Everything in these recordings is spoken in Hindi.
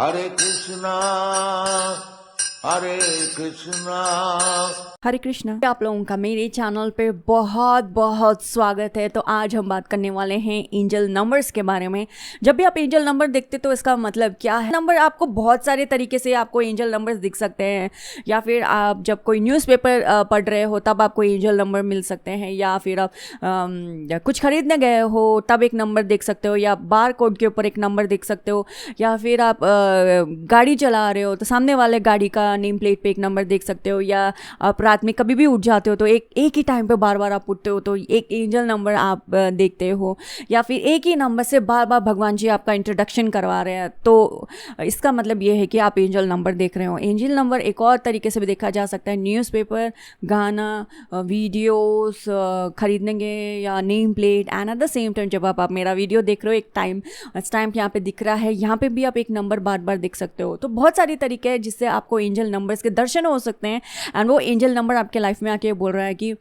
हरे कृष्णा हरे कृष्णा। हरे कृष्णा। आप लोगों का मेरे चैनल पे बहुत बहुत स्वागत है। तो आज हम बात करने वाले हैं एंजल नंबर्स के बारे में। जब भी आप एंजल नंबर देखते तो इसका मतलब क्या है। नंबर आपको बहुत सारे तरीके से आपको एंजल नंबर्स दिख सकते हैं, या फिर आप जब कोई न्यूज़पेपर पढ़ रहे हो तब आपको एंजल नंबर मिल सकते हैं, या फिर आप कुछ खरीदने गए हो तब एक नंबर देख सकते हो, या बार कोड के ऊपर एक नंबर देख सकते हो, या फिर आप गाड़ी चला रहे हो तो सामने वाले गाड़ी का नेम प्लेट पे एक नंबर देख सकते हो, या आप रात में कभी भी उठ जाते हो तो एक ही टाइम पे बार बार आप उठते हो तो एक एंजल नंबर आप देखते हो, या फिर एक ही नंबर से बार बार भगवान जी आपका इंट्रोडक्शन करवा रहे हैं तो इसका मतलब ये है कि आप एंजल नंबर देख रहे हो। एंजल नंबर एक और तरीके से भी देखा जा सकता है, न्यूज़पेपर, गाना, वीडियोस खरीदेंगे या name plate. And at the same time जब आप मेरा वीडियो देख रहे हो, एक स्टैम्प यहाँ पे दिख रहा है, यहाँ पे भी आप एक नंबर बार बार देख सकते हो। तो बहुत सारी तरीके हैं जिससे आपको एंजल नंबर्स के दर्शन हो सकते हैं। एंड वो एंजल नंबर आपके लाइफ में आके बोल रहा है कि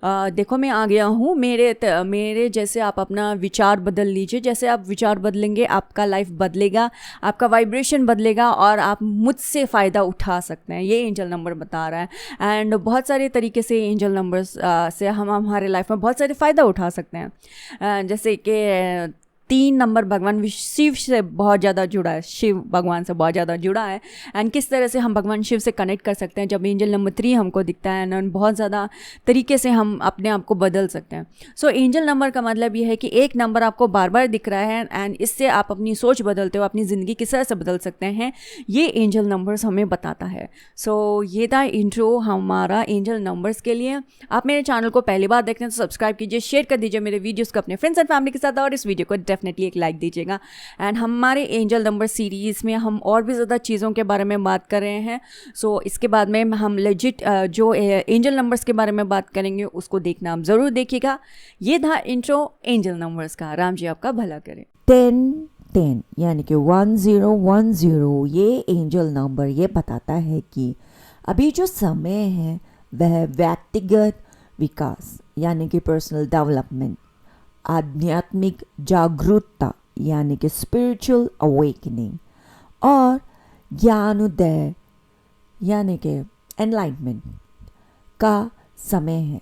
देखो मैं आ गया हूँ, मेरे जैसे आप अपना विचार बदल लीजिए। जैसे आप विचार बदलेंगे आपका लाइफ बदलेगा, आपका वाइब्रेशन बदलेगा और आप मुझसे फ़ायदा उठा सकते हैं। ये एंजल नंबर बता रहा है। एंड बहुत सारे तरीके से एंजल नंबर्स से हम हमारे लाइफ में बहुत सारे फ़ायदा उठा सकते हैं। जैसे कि 3 नंबर भगवान शिव से बहुत ज़्यादा जुड़ा है, शिव भगवान से बहुत ज़्यादा जुड़ा है। एंड किस तरह से हम भगवान शिव से कनेक्ट कर सकते हैं जब एंजल नंबर 3 हमको दिखता है। एंड बहुत ज़्यादा तरीके से हम अपने आप को बदल सकते हैं। सो एंजल नंबर का मतलब ये है कि एक नंबर आपको बार बार दिख रहा है एंड इससे आप अपनी सोच बदलते हो, अपनी ज़िंदगी किस तरह से बदल सकते हैं, ये एंजल नंबर्स हमें बताता है। सो ये था इंट्रो हमारा एंजल नंबर्स के लिए। आप मेरे चैनल को पहली बार देख रहे हैं तो सब्सक्राइब कीजिए, शेयर कर दीजिए मेरे वीडियोज़ को अपने फ्रेंड्स एंड फैमिली के साथ, और इस वीडियो को डेफिनेटली एक लाइक दीजिएगा। एंड हमारे एंजल नंबर सीरीज़ में हम और भी ज़्यादा चीज़ों के बारे में बात कर रहे हैं। सो इसके बाद में हम लेजिट जो एंजल नंबर्स के बारे में बात करेंगे उसको देखना आप ज़रूर देखिएगा। ये था इंट्रो एंजल नंबर्स का। राम जी आपका भला करें। 1010 यानी कि 1010 ये एंजल नंबर ये बताता है कि अभी जो समय है वह व्यक्तिगत विकास यानी कि पर्सनल डेवलपमेंट, आध्यात्मिक जागरूकता यानी कि स्पिरिचुअल अवेकनिंग, और ज्ञानोदय यानी कि एनलाइटमेंट का समय है।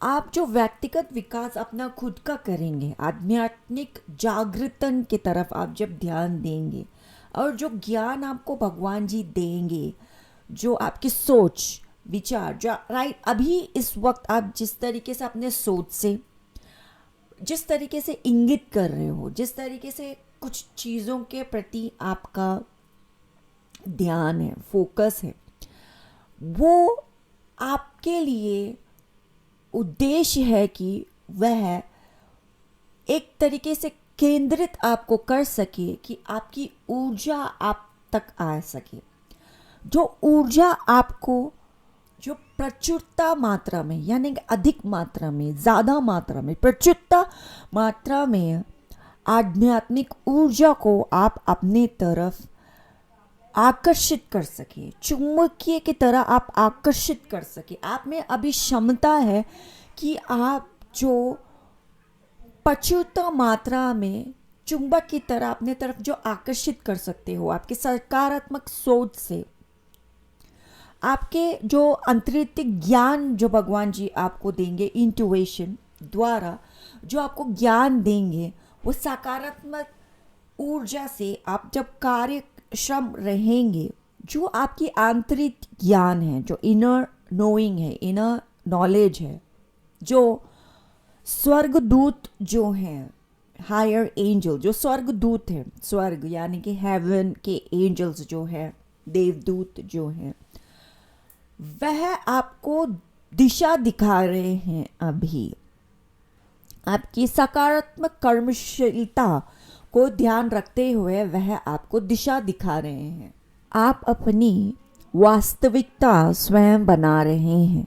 आप जो व्यक्तिगत विकास अपना खुद का करेंगे, आध्यात्मिक जागृतन की तरफ आप जब ध्यान देंगे, और जो ज्ञान आपको भगवान जी देंगे, जो आपकी सोच विचार जो राइट अभी इस वक्त आप जिस तरीके से अपने सोच से जिस तरीके से इंगित कर रहे हो, जिस तरीके से कुछ चीज़ों के प्रति आपका ध्यान है, फोकस है, वो आपके लिए उद्देश्य है कि वह एक तरीके से केंद्रित आपको कर सके कि आपकी ऊर्जा आप तक आ सके। जो ऊर्जा आपको जो प्रचुरता मात्रा में यानी कि अधिक मात्रा में, ज़्यादा मात्रा में, प्रचुरता मात्रा में आध्यात्मिक ऊर्जा को आप अपने तरफ आकर्षित कर सके, चुंबकीय की तरह आप आकर्षित कर सके। आप में अभी क्षमता है कि आप जो प्रचुरता मात्रा में चुंबक की तरह अपने तरफ जो आकर्षित कर सकते हो, आपकी सकारात्मक सोच से, आपके जो अंतरिक्ष ज्ञान जो भगवान जी आपको देंगे, इंट्यूशन द्वारा जो आपको ज्ञान देंगे, वो सकारात्मक ऊर्जा से आप जब कार्यक्षम रहेंगे, जो आपकी आंतरिक ज्ञान है, जो इनर नोइंग है, इनर नॉलेज है, जो स्वर्गदूत जो हैं, हायर एंजल जो स्वर्गदूत हैं, स्वर्ग यानी कि हेवन के एंजल्स जो हैं, देवदूत जो हैं, वह आपको दिशा दिखा रहे हैं। अभी आपकी सकारात्मक कर्मशीलता को ध्यान रखते हुए वह आपको दिशा दिखा रहे हैं। आप अपनी वास्तविकता स्वयं बना रहे हैं।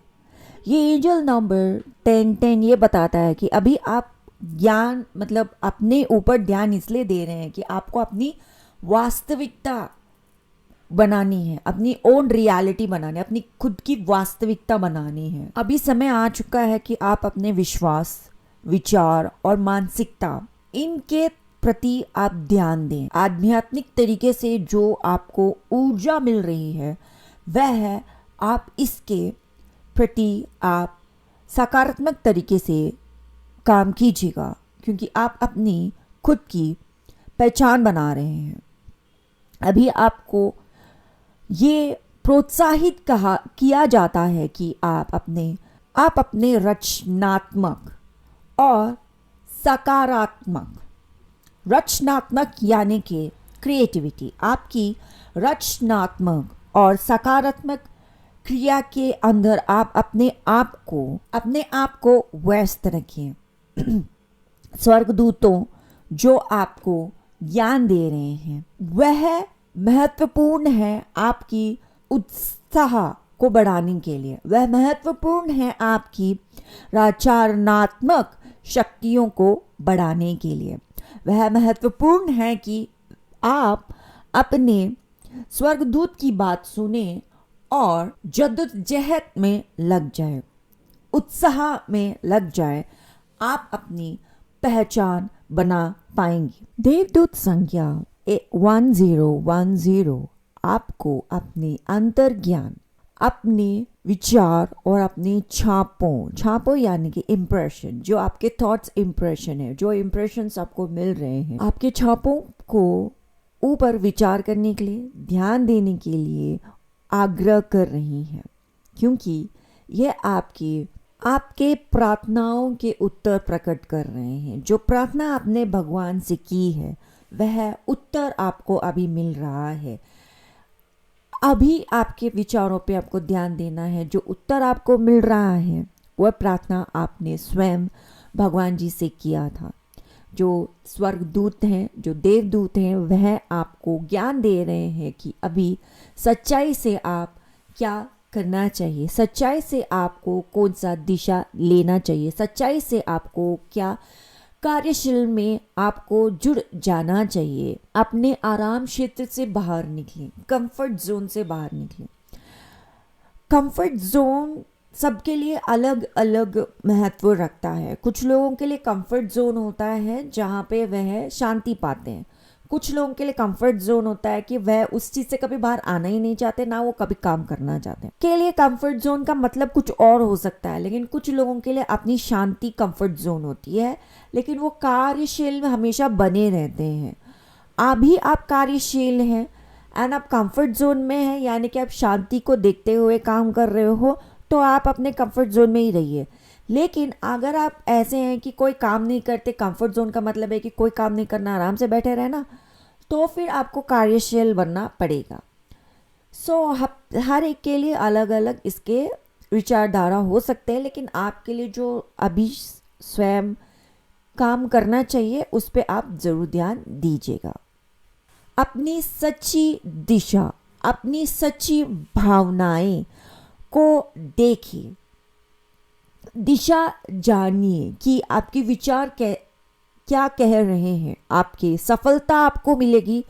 ये एंजल नंबर 1010 ये बताता है कि अभी आप ज्ञान मतलब अपने ऊपर ध्यान इसलिए दे रहे हैं कि आपको अपनी वास्तविकता बनानी है, अपनी ओन रियलिटी बनानी है, अपनी खुद की वास्तविकता बनानी है। अभी समय आ चुका है कि आप अपने विश्वास, विचार और मानसिकता इनके प्रति आप ध्यान दें। आध्यात्मिक तरीके से जो आपको ऊर्जा मिल रही है वह है, आप इसके प्रति आप सकारात्मक तरीके से काम कीजिएगा, क्योंकि आप अपनी खुद की पहचान बना रहे हैं। अभी आपको ये प्रोत्साहित किया जाता है कि आप अपने रचनात्मक और रचनात्मक यानी कि क्रिएटिविटी, आपकी रचनात्मक और सकारात्मक क्रिया के अंदर आप अपने आप को व्यस्त रखें। स्वर्गदूतों जो आपको ज्ञान दे रहे हैं वह महत्वपूर्ण है आपकी उत्साह को बढ़ाने के लिए, वह महत्वपूर्ण है आपकी रचनात्मक शक्तियों को बढ़ाने के लिए, वह महत्वपूर्ण है कि आप अपने स्वर्गदूत की बात सुने और जद्दोजहद में लग जाए, उत्साह में लग जाए, आप अपनी पहचान बना पाएंगे। देवदूत संख्या 1010 आपको अपने अंतर्ज्ञान, अपने विचार और अपने छापों यानी कि इम्प्रेशन, जो आपके थॉट्स इम्प्रेशन है, जो इम्प्रेशंस आपको मिल रहे हैं, आपके छापों को ऊपर विचार करने के लिए, ध्यान देने के लिए आग्रह कर रही हैं, क्योंकि यह आपके प्रार्थनाओं के उत्तर प्रकट कर रहे हैं। जो प्रार्थना आपने भगवान से की है वह उत्तर आपको अभी मिल रहा है। अभी आपके विचारों पे आपको ध्यान देना है। जो उत्तर आपको मिल रहा है वह प्रार्थना आपने स्वयं भगवान जी से किया था। जो स्वर्गदूत हैं, जो देवदूत हैं, वह आपको ज्ञान दे रहे हैं कि अभी सच्चाई से आप क्या करना चाहिए, सच्चाई से आपको कौन सा दिशा लेना चाहिए, सच्चाई से आपको क्या कार्यशील में आपको जुड़ जाना चाहिए। अपने आराम क्षेत्र से बाहर निकलें, कंफर्ट जोन से बाहर निकलें। कंफर्ट जोन सबके लिए अलग अलग महत्व रखता है। कुछ लोगों के लिए कंफर्ट जोन होता है जहाँ पे वह शांति पाते हैं। कुछ लोगों के लिए कंफर्ट जोन होता है कि वह उस चीज़ से कभी बाहर आना ही नहीं चाहते, ना वो कभी काम करना चाहते हैं। के लिए कंफर्ट जोन का मतलब कुछ और हो सकता है, लेकिन कुछ लोगों के लिए अपनी शांति कंफर्ट जोन होती है, लेकिन वो कार्यशील में हमेशा बने रहते हैं। अभी आप कार्यशील हैं एंड आप कंफर्ट जोन में हैं, यानी कि आप शांति को देखते हुए काम कर रहे हो, तो आप अपने कंफर्ट जोन में ही रहिए। लेकिन अगर आप ऐसे हैं कि कोई काम नहीं करते, कंफर्ट जोन का मतलब है कि कोई काम नहीं करना, आराम से बैठे रहना, तो फिर आपको कार्यशील बनना पड़ेगा। हर एक के लिए अलग अलग इसके विचारधारा हो सकते हैं, लेकिन आपके लिए जो अभी स्वयं काम करना चाहिए उस पर आप ज़रूर ध्यान दीजिएगा। अपनी सच्ची दिशा, अपनी सच्ची भावनाएं को देखिए, दिशा जानिए कि आपके विचार क्या कह रहे हैं। आपकी सफलता आपको मिलेगी,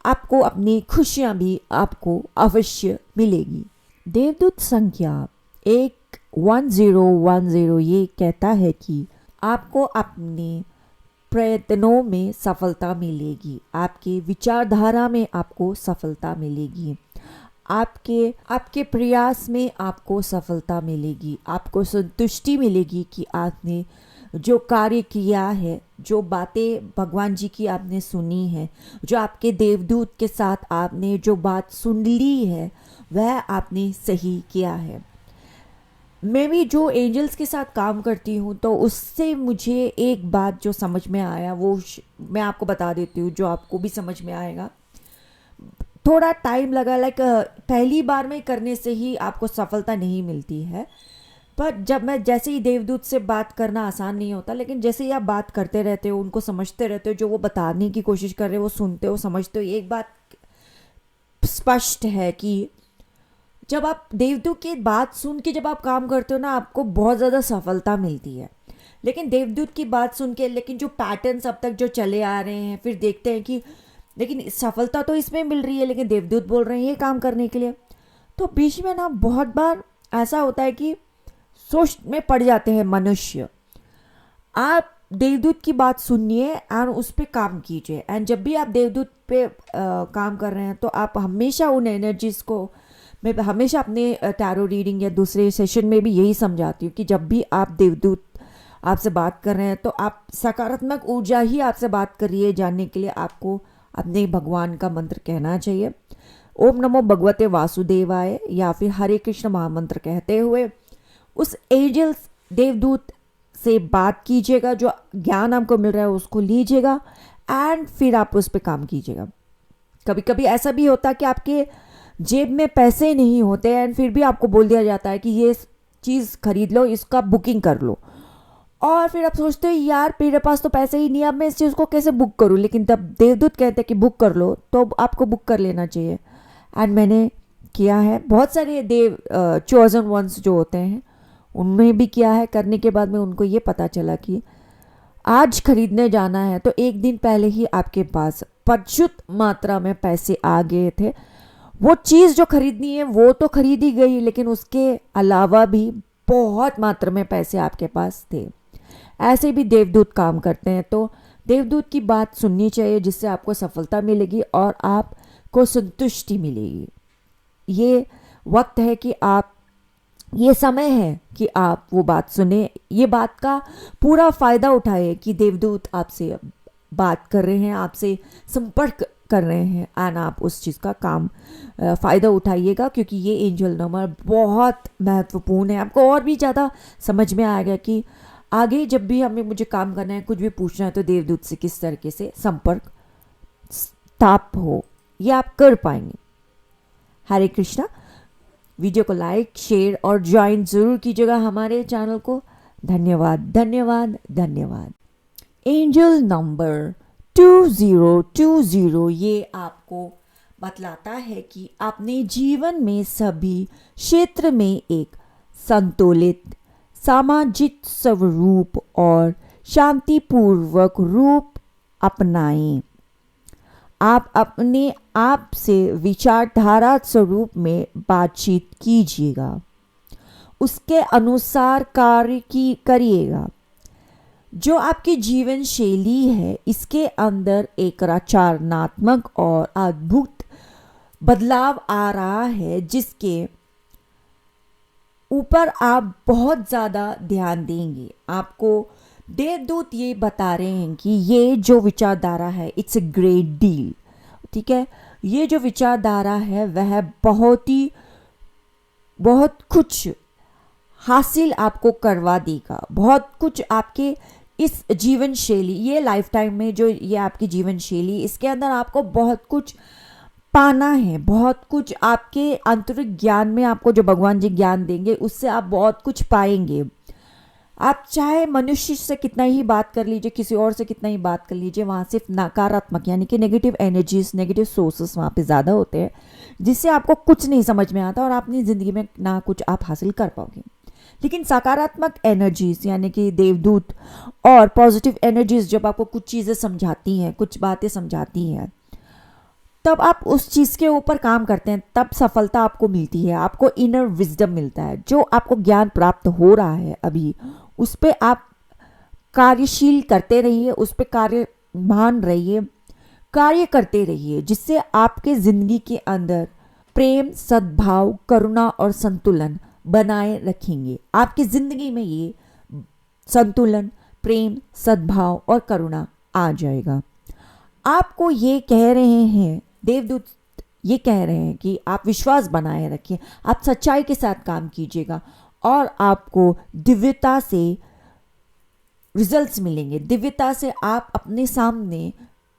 आपको अपनी खुशियां भी आपको अवश्य मिलेगी। देवदूत संख्या 1010 ये कहता है कि आपको अपने प्रयत्नों में सफलता मिलेगी, आपके विचारधारा में आपको सफलता मिलेगी, आपके प्रयास में आपको सफलता मिलेगी, आपको संतुष्टि मिलेगी कि आपने जो कार्य किया है, जो बातें भगवान जी की आपने सुनी है, जो आपके देवदूत के साथ आपने जो बात सुन ली है वह आपने सही किया है। मैं भी जो एंजल्स के साथ काम करती हूँ तो उससे मुझे एक बात जो समझ में आया वो मैं आपको बता देती हूँ, जो आपको भी समझ में आएगा। थोड़ा टाइम लगा, पहली बार में करने से ही आपको सफलता नहीं मिलती है, पर जैसे ही देवदूत से बात करना आसान नहीं होता, लेकिन जैसे ही आप बात करते रहते हो, उनको समझते रहते हो, जो वो बताने की कोशिश कर रहे हो वो सुनते हो, समझते हो, एक बात स्पष्ट है कि जब आप देवदूत की बात सुन के जब आप काम करते हो ना, आपको बहुत ज़्यादा सफलता मिलती है। लेकिन देवदूत की बात सुन के, लेकिन जो पैटर्न्स अब तक जो चले आ रहे हैं, फिर देखते हैं कि लेकिन सफलता तो इसमें मिल रही है, लेकिन देवदूत बोल रहे हैं ये काम करने के लिए, तो बीच में ना बहुत बार ऐसा होता है कि सोच में पड़ जाते हैं मनुष्य। आप देवदूत की बात सुनिए और उस पर काम कीजिए। एंड जब भी आप देवदूत पे काम कर रहे हैं तो आप हमेशा उन एनर्जीज़ को, मैं हमेशा अपने टैरो रीडिंग या दूसरे सेशन में भी यही समझाती हूँ कि जब भी आप देवदूत आपसे बात कर रहे हैं तो आप सकारात्मक ऊर्जा ही आपसे बात कर रही है जानने के लिए आपको अपने भगवान का मंत्र कहना चाहिए। ओम नमो भगवते वासुदेवाय या फिर हरे कृष्ण महामंत्र कहते हुए उस एंजल्स देवदूत से बात कीजिएगा, जो ज्ञान आपको मिल रहा है उसको लीजिएगा एंड फिर आप उस पर काम कीजिएगा। कभी कभी ऐसा भी होता है कि आपके जेब में पैसे नहीं होते एंड फिर भी आपको बोल दिया जाता है कि ये चीज़ खरीद लो, इसका बुकिंग कर लो, और फिर आप सोचते हो यार मेरे पास तो पैसे ही नहीं, अब मैं इस चीज़ को कैसे बुक करूँ। लेकिन तब देवदूत कहते हैं कि बुक कर लो, तो आपको बुक कर लेना चाहिए। एंड मैंने किया है, बहुत सारे देव चोजन वंस जो होते हैं उनमें भी किया है। करने के बाद में उनको ये पता चला कि आज खरीदने जाना है तो एक दिन पहले ही आपके पास प्रचुर मात्रा में पैसे आ गए थे। वो चीज़ जो खरीदनी है वो तो खरीदी गई, लेकिन उसके अलावा भी बहुत मात्रा में पैसे आपके पास थे। ऐसे भी देवदूत काम करते हैं, तो देवदूत की बात सुननी चाहिए जिससे आपको सफलता मिलेगी और आपको संतुष्टि मिलेगी। ये वक्त है कि आप, ये समय है कि आप वो बात सुने, ये बात का पूरा फ़ायदा उठाए कि देवदूत आपसे बात कर रहे हैं, आपसे संपर्क कर रहे हैं एंड आप उस चीज़ का काम फ़ायदा उठाइएगा, क्योंकि ये एंजल नंबर बहुत महत्वपूर्ण है। आपको और भी ज़्यादा समझ में आएगा कि आगे जब भी हमें मुझे काम करना है, कुछ भी पूछना है, तो देवदूत से किस तरीके से संपर्क स्थाप हो, ये आप कर पाएंगे। हरे कृष्णा। वीडियो को लाइक, शेयर और ज्वाइन ज़रूर कीजिएगा हमारे चैनल को। धन्यवाद धन्यवाद धन्यवाद। एंजल नंबर 2020 ये आपको बतलाता है कि अपने जीवन में सभी क्षेत्र में एक संतुलित सामाजिक स्वरूप और शांतिपूर्वक रूप अपनाएं। आप अपने आप से विचारधारा स्वरूप में बातचीत कीजिएगा, उसके अनुसार कार्य करिएगा। जो आपकी जीवन शैली है इसके अंदर एक रचनात्मक और अद्भुत बदलाव आ रहा है, जिसके ऊपर आप बहुत ज़्यादा ध्यान देंगे। आपको देवदूत ये बता रहे हैं कि ये जो विचारधारा है इट्स ए ग्रेट डील, ठीक है। ये जो विचारधारा है वह बहुत कुछ हासिल आपको करवा देगा, बहुत कुछ आपके इस जीवन शैली, ये लाइफ टाइम में जो ये आपकी जीवन शैली, इसके अंदर आपको बहुत कुछ पाना है, बहुत कुछ आपके आंतरिक ज्ञान में आपको जो भगवान जी ज्ञान देंगे उससे आप बहुत कुछ पाएंगे। आप चाहे मनुष्य से कितना ही बात कर लीजिए, किसी और से कितना ही बात कर लीजिए, वहाँ सिर्फ नकारात्मक यानी कि नेगेटिव एनर्जीज, नेगेटिव सोर्सेस वहाँ पे ज़्यादा होते हैं, जिससे आपको कुछ नहीं समझ में आता और अपनी ज़िंदगी में ना कुछ आप हासिल कर पाओगे। लेकिन सकारात्मक एनर्जीज यानी कि देवदूत और पॉजिटिव एनर्जीज जब आपको कुछ चीज़ें समझाती हैं, कुछ बातें समझाती हैं, तब आप उस चीज़ के ऊपर काम करते हैं, तब सफलता आपको मिलती है, आपको इनर विजडम मिलता है। जो आपको ज्ञान प्राप्त हो रहा है अभी, उस पर आप कार्यशील करते रहिए, उस पर कार्यमान रहिए, कार्य करते रहिए, जिससे आपके ज़िंदगी के अंदर प्रेम, सद्भाव, करुणा और संतुलन बनाए रखेंगे। आपकी ज़िंदगी में ये संतुलन, प्रेम, सद्भाव और करुणा आ जाएगा। आपको ये कह रहे हैं देवदूत, ये कह रहे हैं कि आप विश्वास बनाए रखिए, आप सच्चाई के साथ काम कीजिएगा और आपको दिव्यता से रिजल्ट्स मिलेंगे। दिव्यता से आप अपने सामने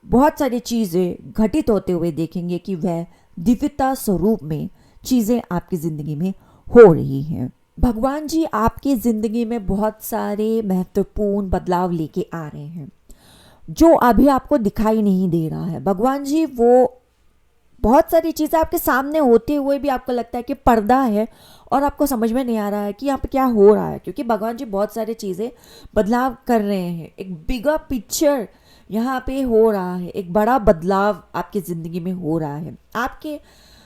बहुत सारी चीज़ें घटित होते हुए देखेंगे कि वह दिव्यता स्वरूप में चीज़ें आपकी ज़िंदगी में हो रही हैं। भगवान जी आपकी ज़िंदगी में बहुत सारे महत्वपूर्ण बदलाव लेके आ रहे हैं जो अभी आपको दिखाई नहीं दे रहा है। भगवान जी वो बहुत सारी चीज़ें आपके सामने होते हुए भी आपको लगता है कि पर्दा है और आपको समझ में नहीं आ रहा है कि यहाँ पे क्या हो रहा है, क्योंकि भगवान जी बहुत सारी चीज़ें बदलाव कर रहे हैं। एक बिगर पिक्चर यहाँ पे हो रहा है, एक बड़ा बदलाव आपकी ज़िंदगी में हो रहा है। आपके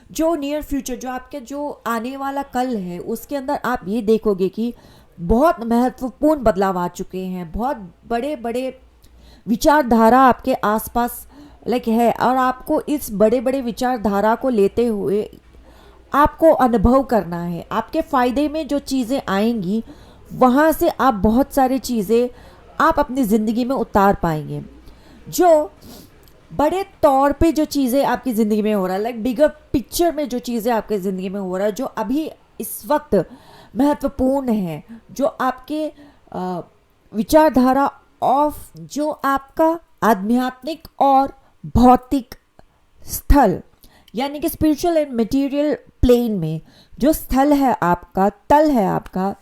जो नियर फ्यूचर, जो आपके जो आने वाला कल है, उसके अंदर आप ये देखोगे कि बहुत महत्वपूर्ण बदलाव आ चुके हैं, बहुत बड़े बड़े विचारधारा आपके आसपास है, और आपको इस बड़े बड़े विचारधारा को लेते हुए आपको अनुभव करना है। आपके फ़ायदे में जो चीज़ें आएंगी वहाँ से आप बहुत सारी चीज़ें आप अपनी ज़िंदगी में उतार पाएंगे। जो बड़े तौर पे जो चीज़ें आपकी ज़िंदगी में हो रहा है, लाइक बिगर पिक्चर में जो चीज़ें आपकी ज़िंदगी में हो रहा है, जो अभी इस वक्त महत्वपूर्ण है, जो आपके विचारधारा ऑफ जो आपका आध्यात्मिक और भौतिक स्थल यानी कि स्पिरिचुअल एंड मटेरियल प्लेन में जो स्थल है आपका, तल है आपका,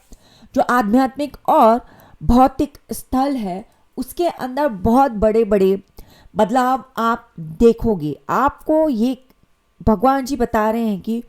जो आध्यात्मिक और भौतिक स्थल है, उसके अंदर बहुत बड़े बड़े बदलाव आप देखोगे। आपको ये भगवान जी बता रहे हैं कि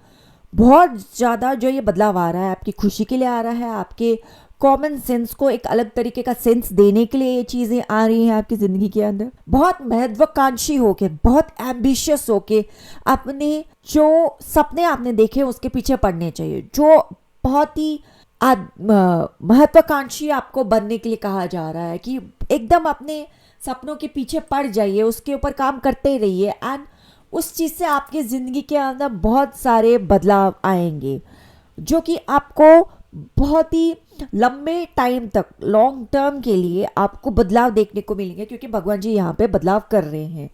बहुत ज़्यादा जो ये बदलाव आ रहा है आपकी खुशी के लिए आ रहा है, आपके कॉमन सेंस को एक अलग तरीके का सेंस देने के लिए ये चीज़ें आ रही हैं आपकी ज़िंदगी के अंदर। बहुत महत्वाकांक्षी होके, बहुत एम्बिशियस होके अपने जो सपने आपने देखे उसके पीछे पड़ने चाहिए। जो बहुत ही महत्वाकांक्षी आपको बनने के लिए कहा जा रहा है कि एकदम अपने सपनों के पीछे पड़ जाइए, उसके ऊपर काम करते रहिए, एंड उस चीज़ से आपकी ज़िंदगी के अंदर बहुत सारे बदलाव आएंगे जो कि आपको बहुत ही लंबे टाइम तक, लॉन्ग टर्म के लिए आपको बदलाव देखने को मिलेंगे, क्योंकि भगवान जी यहाँ पे बदलाव कर रहे हैं।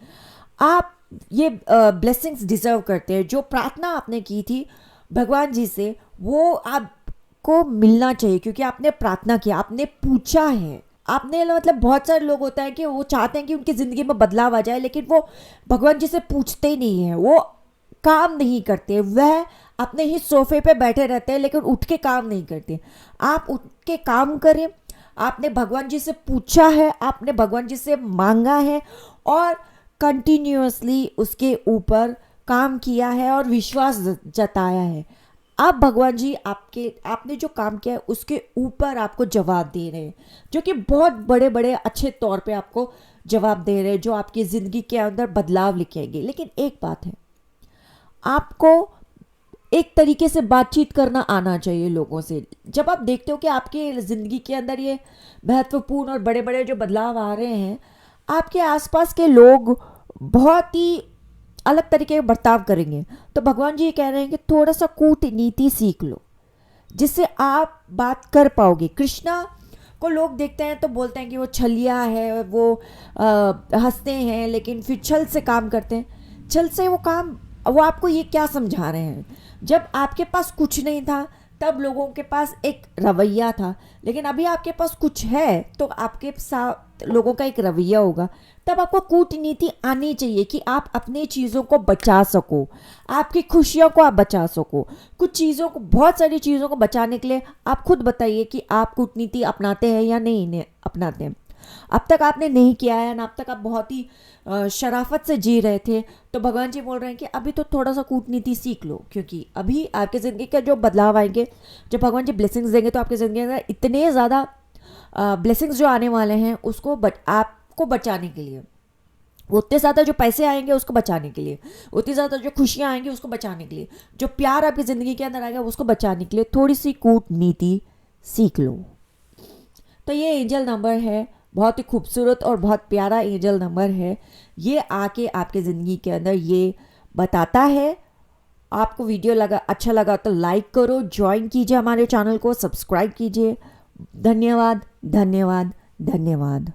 आप ये ब्लेसिंग्स डिजर्व करते हैं। जो प्रार्थना आपने की थी भगवान जी से वो आपको मिलना चाहिए, क्योंकि आपने प्रार्थना किया, आपने पूछा है। आपने मतलब बहुत सारे लोग होता है कि वो चाहते हैं कि उनकी ज़िंदगी में बदलाव आ जाए, लेकिन वो भगवान जी से पूछते ही नहीं हैं, वो काम नहीं करते, वह अपने ही सोफे पे बैठे रहते हैं लेकिन उठ के काम नहीं करते। आप उठ के काम करें। आपने भगवान जी से पूछा है, आपने भगवान जी से मांगा है और कंटिन्यूअसली उसके ऊपर काम किया है और विश्वास जताया है। अब भगवान जी आपने जो काम किया है उसके ऊपर आपको जवाब दे रहे हैं, जो कि बहुत बड़े बड़े अच्छे तौर पे आपको जवाब दे रहे हैं, जो आपकी ज़िंदगी के अंदर बदलाव लेके आएंगे। लेकिन एक बात है, आपको एक तरीके से बातचीत करना आना चाहिए लोगों से। जब आप देखते हो कि आपकी ज़िंदगी के अंदर ये महत्वपूर्ण और बड़े बड़े जो बदलाव आ रहे हैं, आपके आसपास के लोग बहुत ही अलग तरीके का बर्ताव करेंगे, तो भगवान जी ये कह रहे हैं कि थोड़ा सा कूटनीति सीख लो, जिससे आप बात कर पाओगे। कृष्णा को लोग देखते हैं तो बोलते हैं कि वो छलिया है, वो हंसते हैं लेकिन फिर छल से काम करते हैं। छल से वो आपको ये क्या समझा रहे हैं? जब आपके पास कुछ नहीं था तब लोगों के पास एक रवैया था, लेकिन अभी आपके पास कुछ है तो आपके साथ लोगों का एक रवैया होगा। तब आपको कूटनीति आनी चाहिए कि आप अपनी चीज़ों को बचा सको, आपकी खुशियों को आप बचा सको। कुछ चीज़ों को, बहुत सारी चीज़ों को बचाने के लिए आप खुद बताइए कि आप कूटनीति अपनाते हैं या नहीं अपनाते हैं। अब तक आपने नहीं किया है ना, अब तक आप बहुत ही शराफत से जी रहे थे, तो भगवान जी बोल रहे हैं कि अभी तो थोड़ा सा कूटनीति सीख लो, क्योंकि अभी आपके ज़िंदगी का जो बदलाव आएंगे, जब भगवान जी ब्लेसिंग्स देंगे तो आपकी ज़िंदगी में इतने ज़्यादा ब्लेसिंग्स जो आने वाले हैं उसको आपको बचाने के लिए, उतने ज़्यादा जो पैसे आएंगे उसको बचाने के लिए, उतनी ज़्यादा जो खुशियाँ आएंगी उसको बचाने के लिए, जो प्यार आपकी ज़िंदगी के अंदर आएगा उसको बचाने के लिए थोड़ी सी कूटनीति सीख लो। तो ये एंजल नंबर है, बहुत ही खूबसूरत और बहुत प्यारा एंजल नंबर है। ये आके आपके ज़िंदगी के अंदर ये बताता है। आपको वीडियो अच्छा लगा तो लाइक करो, ज्वाइन कीजिए हमारे चैनल को, सब्सक्राइब कीजिए। धन्यवाद, धन्यवाद, धन्यवाद।